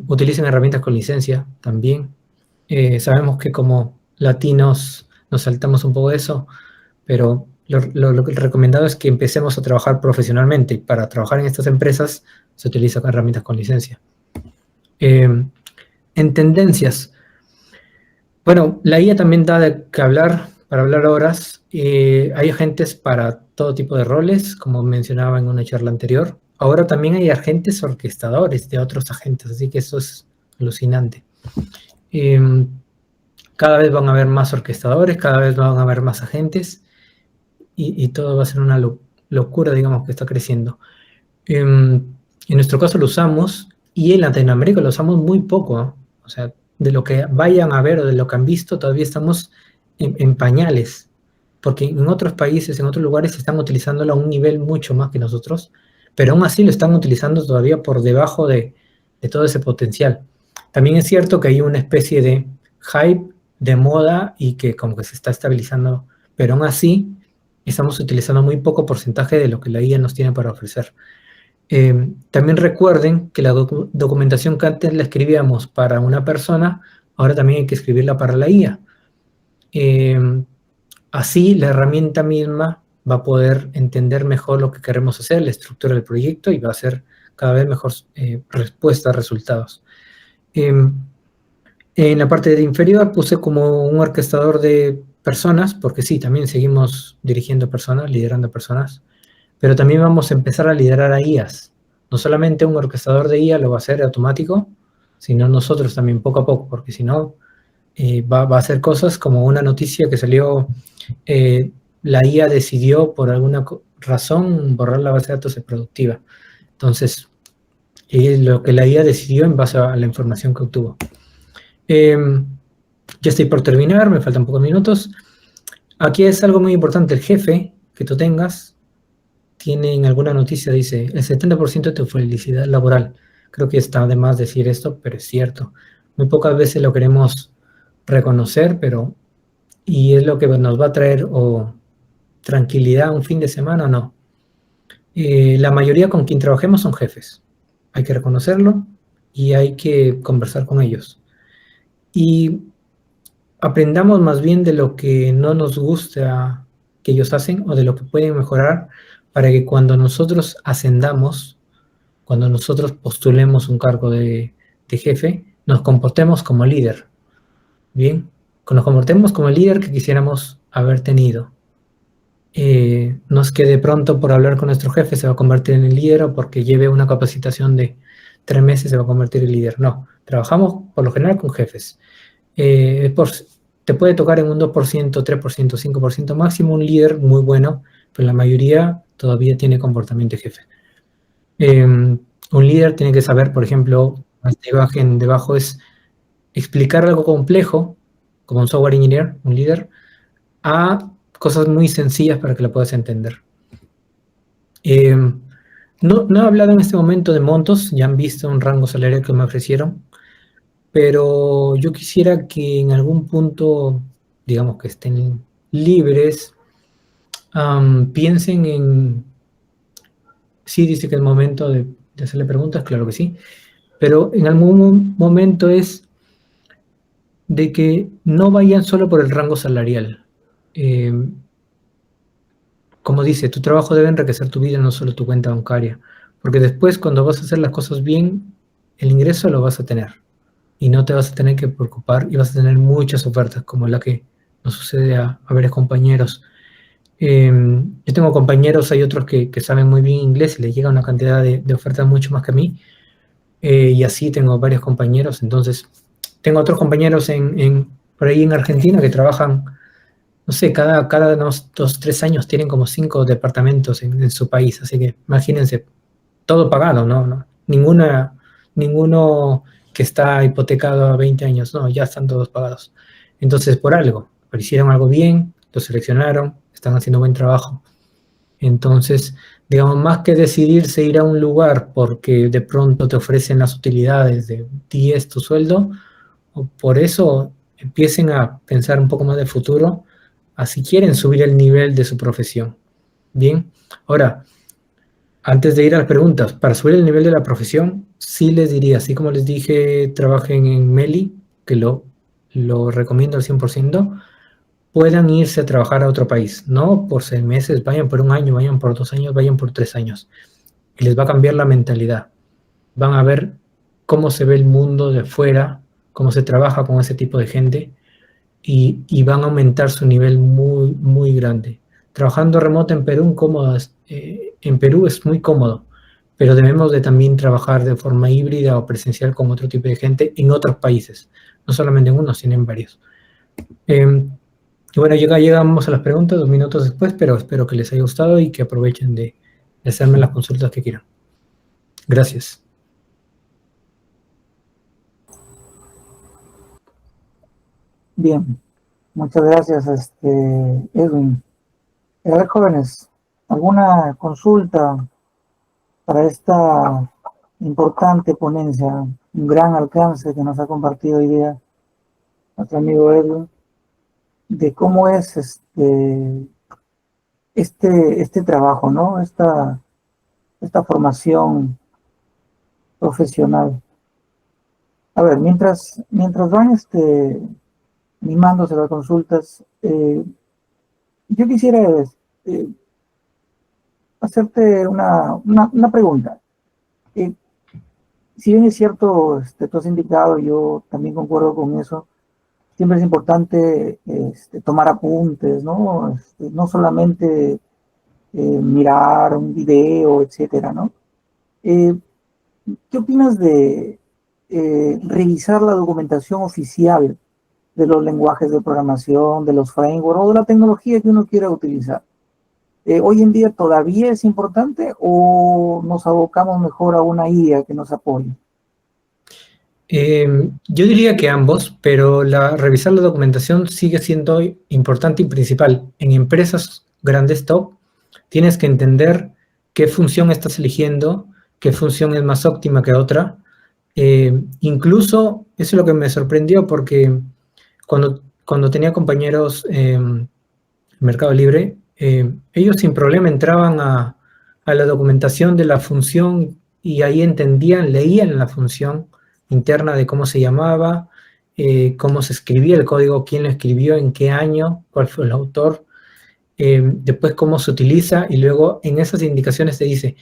Utilicen herramientas con licencia también. Sabemos que como latinos nos saltamos un poco de eso, pero lo recomendado es que empecemos a trabajar profesionalmente. Para trabajar en estas empresas se utilizan herramientas con licencia. En tendencias. Bueno, la IA también da de qué hablar, para hablar horas. Hay agentes para todo tipo de roles, como mencionaba en una charla anterior. Ahora también hay agentes orquestadores de otros agentes, así que eso es alucinante. Cada vez van a haber más orquestadores, cada vez van a haber más agentes y todo va a ser una locura, digamos, que está creciendo. En nuestro caso lo usamos y en Latinoamérica lo usamos muy poco, ¿eh? O sea, de lo que vayan a ver o de lo que han visto, todavía estamos en pañales, porque en otros países, en otros lugares, están utilizándolo a un nivel mucho más que nosotros, pero aún así lo están utilizando todavía por debajo de todo ese potencial. También es cierto que hay una especie de hype, de moda, y que como que se está estabilizando, pero aún así estamos utilizando muy poco porcentaje de lo que la IA nos tiene para ofrecer. También recuerden que la documentación que antes la escribíamos para una persona, ahora también hay que escribirla para la IA. Así la herramienta misma va a poder entender mejor lo que queremos hacer, la estructura del proyecto, y va a hacer cada vez mejor respuesta, resultados. En la parte de inferior puse como un orquestador de personas, porque sí, también seguimos dirigiendo personas, liderando personas, pero también vamos a empezar a liderar a IAs. No solamente un orquestador de IA lo va a hacer automático, sino nosotros también poco a poco, porque si no, va a hacer cosas como una noticia que salió, la IA decidió por alguna razón borrar la base de datos de productiva. Entonces, lo que la IA decidió en base a la información que obtuvo. Ya estoy por terminar, me faltan pocos minutos. Aquí es algo muy importante, el jefe que tú tengas tiene en alguna noticia, dice, el 70% de tu felicidad laboral. Creo que está de más decir esto, pero es cierto. Muy pocas veces lo queremos reconocer, pero, y es lo que nos va a traer o tranquilidad un fin de semana o no. La mayoría con quien trabajemos son jefes. Hay que reconocerlo y hay que conversar con ellos. Y aprendamos más bien de lo que no nos gusta que ellos hacen o de lo que pueden mejorar para que cuando nosotros ascendamos, cuando nosotros postulemos un cargo de jefe, nos comportemos como líder. Bien, nos comportemos como el líder que quisiéramos haber tenido. No es que de pronto por hablar con nuestro jefe se va a convertir en el líder o porque lleve una capacitación de 3 meses se va a convertir en líder. No, trabajamos por lo general con jefes. Te puede tocar en un 2%, 3%, 5% máximo un líder muy bueno, pero la mayoría todavía tiene comportamiento de jefe. Un líder tiene que saber, por ejemplo, esta imagen debajo es explicar algo complejo, como un software engineer, un líder, a cosas muy sencillas para que lo puedas entender. No he hablado en este momento de montos, ya han visto un rango salarial que me ofrecieron, pero yo quisiera que en algún punto, digamos que estén libres, piensen en, sí dice que es momento de hacerle preguntas, claro que sí, pero en algún momento es de que no vayan solo por el rango salarial. Como dice, tu trabajo debe enriquecer tu vida, no solo tu cuenta bancaria, porque después cuando vas a hacer las cosas bien, el ingreso lo vas a tener y no te vas a tener que preocupar y vas a tener muchas ofertas como la que nos sucede a varios compañeros. Yo tengo compañeros, hay otros que saben muy bien inglés y les llega una cantidad de ofertas mucho más que a mí, y así tengo varios compañeros. Entonces tengo otros compañeros por ahí en Argentina que trabajan, no sé, cada 2, 3 años tienen como 5 departamentos en su país, así que imagínense, todo pagado, ¿no? Ninguno que está hipotecado a 20 años, no, ya están todos pagados. Entonces, por algo, pero hicieron algo bien, lo seleccionaron, están haciendo buen trabajo. Entonces, digamos, más que decidirse ir a un lugar porque de pronto te ofrecen las utilidades de 10 tu sueldo, o por eso empiecen a pensar un poco más de futuro, así quieren subir el nivel de su profesión. Bien, ahora, antes de ir a las preguntas, para subir el nivel de la profesión, sí les diría, así como les dije, trabajen en Meli, que lo recomiendo al 100%, puedan irse a trabajar a otro país, no por 6 meses, vayan por un año, vayan por 2 años, vayan por 3 años, y les va a cambiar la mentalidad. Van a ver cómo se ve el mundo de fuera, cómo se trabaja con ese tipo de gente, y van a aumentar su nivel muy, muy grande. Trabajando remoto en Perú, en Perú es muy cómodo, pero debemos de también trabajar de forma híbrida o presencial con otro tipo de gente en otros países, no solamente en uno, sino en varios. Y bueno, llegamos a las preguntas 2 minutos después, pero espero que les haya gustado y que aprovechen de hacerme las consultas que quieran. Gracias. Bien, muchas gracias, Edwin. A ver, jóvenes, ¿alguna consulta para esta importante ponencia, un gran alcance que nos ha compartido hoy día nuestro amigo Edwin, de cómo es este trabajo, ¿no? Esta formación profesional? A ver, mientras van animándose las consultas, yo quisiera eh, hacerte una pregunta. Eh, si bien es cierto, tú has indicado, yo también concuerdo con eso, siempre es importante tomar apuntes, ¿no? No solamente mirar un video, etcétera, ¿no? Eh, ¿Qué opinas de revisar la documentación oficial de los lenguajes de programación, de los frameworks o de la tecnología que uno quiera utilizar? ¿Hoy en día todavía es importante o nos abocamos mejor a una IA que nos apoye? Yo diría que ambos, pero revisar la documentación sigue siendo importante y principal. En empresas grandes top, tienes que entender qué función estás eligiendo, qué función es más óptima que otra. Incluso, eso es lo que me sorprendió, porque cuando tenía compañeros en Mercado Libre, ellos sin problema entraban a la documentación de la función y ahí entendían, leían la función interna de cómo se llamaba, cómo se escribía el código, quién lo escribió, en qué año, cuál fue el autor, después cómo se utiliza y luego en esas indicaciones te dice,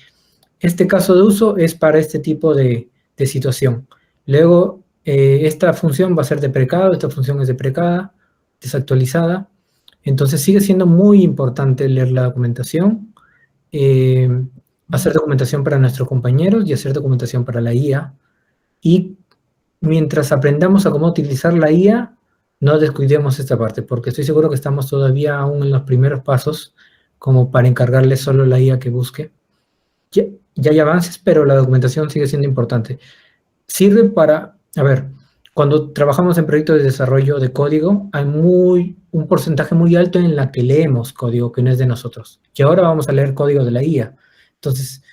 este caso de uso es para este tipo de situación. Luego, esta función va a ser deprecada, esta función es deprecada, desactualizada. Entonces sigue siendo muy importante leer la documentación, hacer documentación para nuestros compañeros y hacer documentación para la IA. Y mientras aprendamos a cómo utilizar la IA, no descuidemos esta parte, porque estoy seguro que estamos todavía aún en los primeros pasos como para encargarle solo la IA que busque. Ya hay avances, pero la documentación sigue siendo importante. Sirve para, a ver, cuando trabajamos en proyectos de desarrollo de código, hay un porcentaje muy alto en la que leemos código que no es de nosotros. Y ahora vamos a leer código de la IA. Entonces,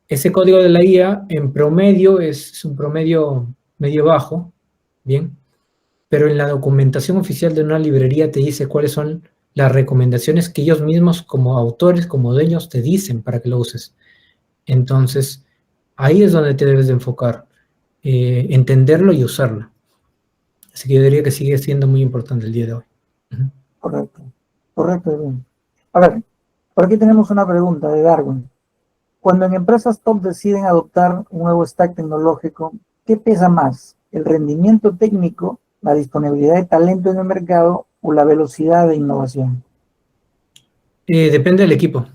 ese código de la IA en promedio es un promedio medio bajo, ¿bien? Pero en la documentación oficial de una librería te dice cuáles son las recomendaciones que ellos mismos como autores, como dueños, te dicen para que lo uses. Entonces, ahí es donde te debes de enfocar, entenderlo y usarlo. Así que yo diría que sigue siendo muy importante el día de hoy. Correcto, correcto, Edwin. A ver, por aquí tenemos una pregunta de Darwin. Cuando en empresas top deciden adoptar un nuevo stack tecnológico, ¿qué pesa más? ¿El rendimiento técnico, la disponibilidad de talento en el mercado o la velocidad de innovación? Depende del equipo.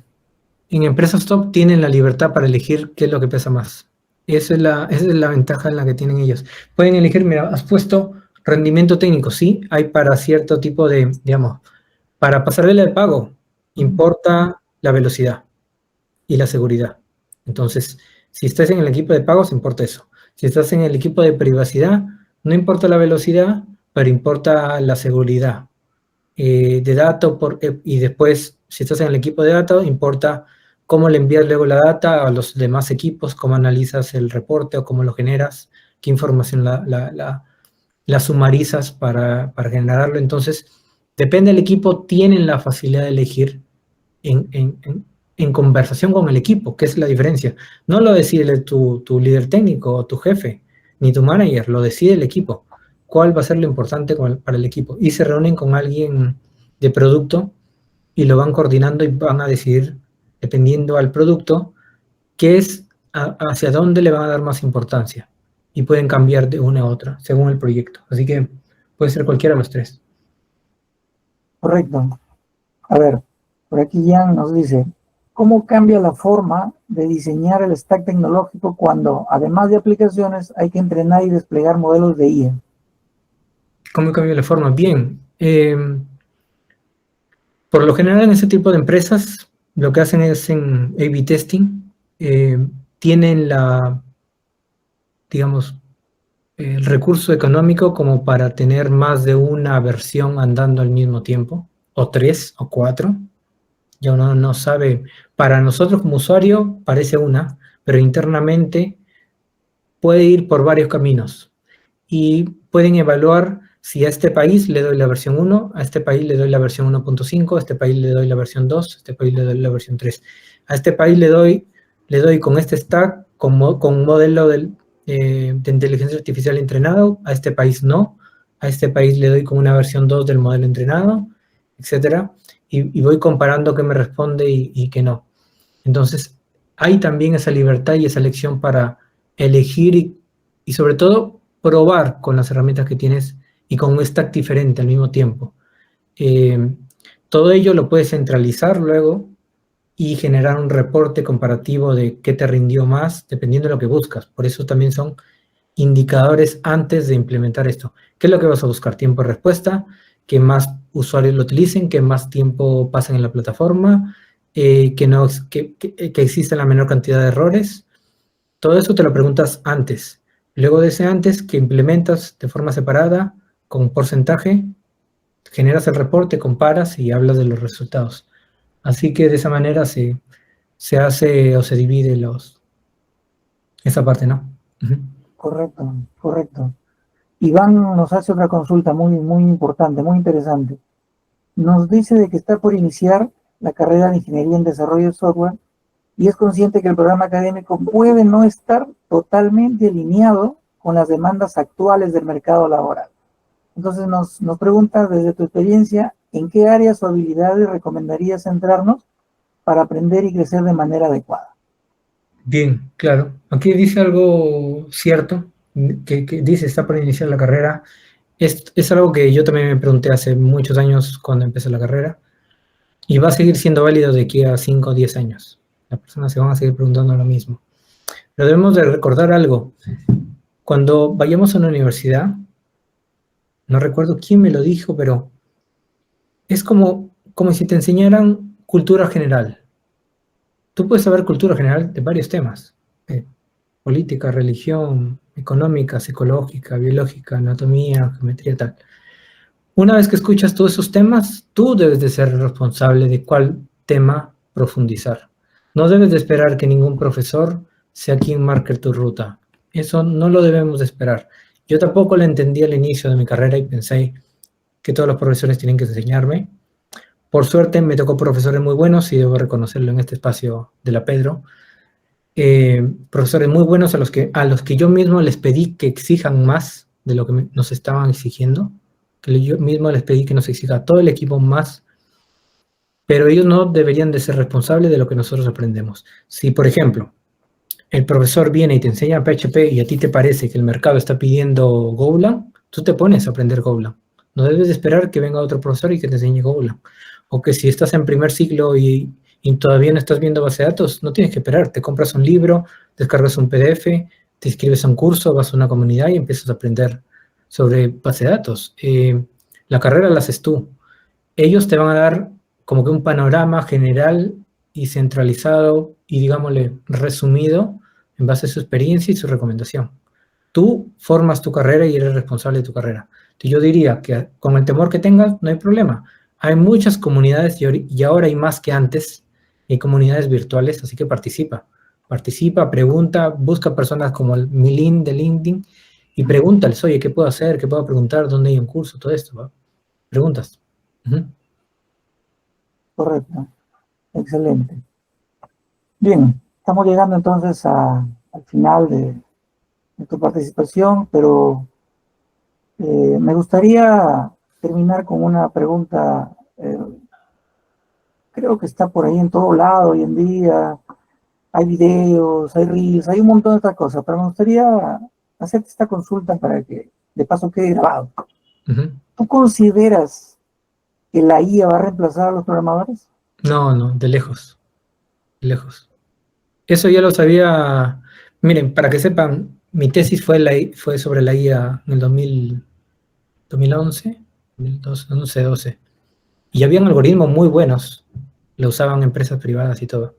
En empresas top tienen la libertad para elegir qué es lo que pesa más. Esa es la ventaja en la que tienen ellos. Pueden elegir, mira, has puesto rendimiento técnico, sí, hay para cierto tipo de, digamos, para pasarela de pago, importa la velocidad y la seguridad. Entonces, si estás en el equipo de pagos, importa eso. Si estás en el equipo de privacidad, no importa la velocidad, pero importa la seguridad de datos y después, si estás en el equipo de datos, importa cómo le envías luego la data a los demás equipos, cómo analizas el reporte o cómo lo generas, qué información la sumarizas para generarlo. Entonces, depende del equipo, tienen la facilidad de elegir en conversación con el equipo, que es la diferencia. No lo decide tu líder técnico o tu jefe, ni tu manager, lo decide el equipo. ¿Cuál va a ser lo importante para el equipo? Y se reúnen con alguien de producto y lo van coordinando y van a decidir, dependiendo al producto, qué es, hacia dónde le van a dar más importancia. Y pueden cambiar de una a otra, según el proyecto. Así que puede ser cualquiera de los tres. Correcto. A ver, por aquí Jan nos dice, ¿cómo cambia la forma de diseñar el stack tecnológico cuando, además de aplicaciones, hay que entrenar y desplegar modelos de IA? ¿Cómo cambia la forma? Bien. Por lo general en ese tipo de empresas lo que hacen es en A/B testing, tienen digamos, el recurso económico como para tener más de una versión andando al mismo tiempo, o 3 o 4. Ya uno no sabe, para nosotros como usuario parece una, pero internamente puede ir por varios caminos y pueden evaluar si a este país le doy la versión 1, a este país le doy la versión 1.5, a este país le doy la versión 2, a este país le doy la versión 3. A este país le doy con este stack, con modelo de inteligencia artificial entrenado, a este país no, a este país le doy con una versión 2 del modelo entrenado, etcétera, y voy comparando qué me responde y qué no. Entonces, hay también esa libertad y esa elección para elegir y sobre todo probar con las herramientas que tienes y con un stack diferente al mismo tiempo. Eh, Todo ello lo puedes centralizar luego y generar un reporte comparativo de qué te rindió más, dependiendo de lo que buscas. Por eso también son indicadores antes de implementar esto. ¿Qué es lo que vas a buscar? Tiempo de respuesta, que más usuarios lo utilicen, que más tiempo pasen en la plataforma, que exista la menor cantidad de errores. Todo eso te lo preguntas antes. Luego de ese antes, que implementas de forma separada, con un porcentaje, generas el reporte, comparas y hablas de los resultados. Así que de esa manera se hace o se divide esa parte, ¿no? Uh-huh. Correcto, correcto. Iván nos hace otra consulta muy importante, muy interesante. Nos dice de que está por iniciar la carrera de Ingeniería en Desarrollo de Software y es consciente que el programa académico puede no estar totalmente alineado con las demandas actuales del mercado laboral. Entonces nos pregunta, desde tu experiencia, ¿en qué áreas o habilidades recomendarías centrarnos para aprender y crecer de manera adecuada? Bien, claro. Aquí dice algo cierto, que dice, está por iniciar la carrera. Es algo que yo también me pregunté hace muchos años cuando empecé la carrera y va a seguir siendo válido de aquí a 5 o 10 años. Las personas se van a seguir preguntando lo mismo. Pero debemos de recordar algo. Cuando vayamos a una universidad, no recuerdo quién me lo dijo, pero es como si te enseñaran cultura general. Tú puedes saber cultura general de varios temas. Política, religión, económica, psicológica, biológica, anatomía, geometría, tal. Una vez que escuchas todos esos temas, tú debes de ser responsable de cuál tema profundizar. No debes de esperar que ningún profesor sea quien marque tu ruta. Eso no lo debemos de esperar. Yo tampoco lo entendí al inicio de mi carrera y pensé que todos los profesores tienen que enseñarme. Por suerte me tocó profesores muy buenos y debo reconocerlo en este espacio de la Pedro. Profesores muy buenos a los que yo mismo les pedí que exijan más de lo que nos estaban exigiendo, que yo mismo les pedí que nos exija a todo el equipo más, pero ellos no deberían de ser responsables de lo que nosotros aprendemos. Si, por ejemplo, el profesor viene y te enseña PHP y a ti te parece que el mercado está pidiendo Golang, tú te pones a aprender Golang. No debes de esperar que venga otro profesor y que te enseñe Golang. O que si estás en primer ciclo y todavía no estás viendo base de datos, no tienes que esperar. Te compras un libro, descargas un PDF, te inscribes a un curso, vas a una comunidad y empiezas a aprender sobre base de datos. La carrera la haces tú. Ellos te van a dar como que un panorama general y centralizado y, digámosle, resumido en base a su experiencia y su recomendación. Tú formas tu carrera y eres responsable de tu carrera. Entonces yo diría que con el temor que tengas, no hay problema. Hay muchas comunidades y ahora hay más que antes. Hay comunidades virtuales, así que participa. Participa, pregunta, busca personas como mi link de LinkedIn y pregúntales, oye, ¿qué puedo hacer? ¿Qué puedo preguntar? ¿Dónde hay un curso? Todo esto, ¿va? Preguntas. Uh-huh. Correcto, excelente. Bien, estamos llegando entonces al final de tu participación, pero me gustaría terminar con una pregunta. Creo que está por ahí en todo lado hoy en día. Hay videos, hay reels, hay un montón de otras cosas, pero me gustaría hacerte esta consulta para que de paso quede grabado. Uh-huh. ¿Tú consideras que la IA va a reemplazar a los programadores? No, de lejos. De lejos. Eso ya lo sabía. Miren, para que sepan, mi tesis fue sobre la IA en el 2011, 2012, 12. Y habían algoritmos muy buenos. Lo usaban empresas privadas y todo.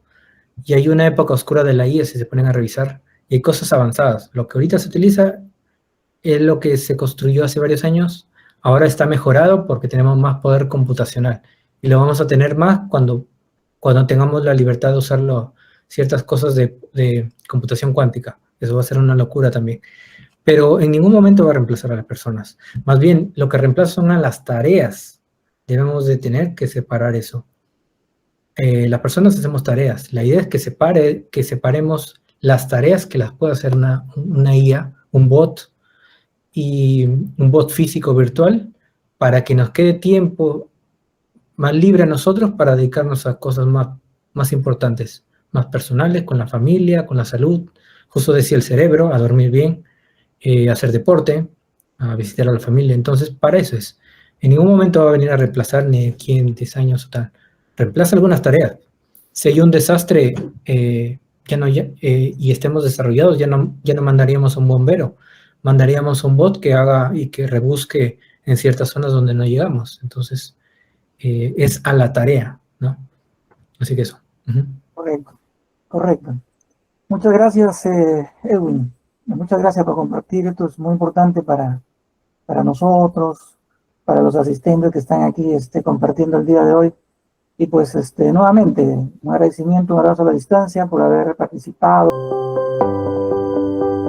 Y hay una época oscura de la IA si se ponen a revisar. Y hay cosas avanzadas. Lo que ahorita se utiliza es lo que se construyó hace varios años. Ahora está mejorado porque tenemos más poder computacional. Y lo vamos a tener más cuando tengamos la libertad de usarlo, ciertas cosas de computación cuántica. Eso va a ser una locura también. Pero en ningún momento va a reemplazar a las personas. Más bien, lo que reemplaza son a las tareas. Debemos de tener que separar eso. Las personas hacemos tareas. La idea es que separemos las tareas que las puede hacer una IA, un bot, y un bot físico virtual, para que nos quede tiempo más libre a nosotros para dedicarnos a cosas más importantes, más personales, con la familia, con la salud, justo decía el cerebro, a dormir bien, hacer deporte, a visitar a la familia. Entonces, para eso es. En ningún momento va a venir a reemplazar ni aquí en 10 años o tal. Reemplaza algunas tareas. Si hay un desastre y estemos desarrollados, ya no mandaríamos a un bombero, mandaríamos a un bot que haga y que rebusque en ciertas zonas donde no llegamos. Entonces, es a la tarea, ¿no? Así que eso. Correcto, correcto. Muchas gracias, Edwin. Muchas gracias por compartir. Esto es muy importante para nosotros, para los asistentes que están aquí compartiendo el día de hoy. Y pues nuevamente, un agradecimiento, un abrazo a la distancia por haber participado.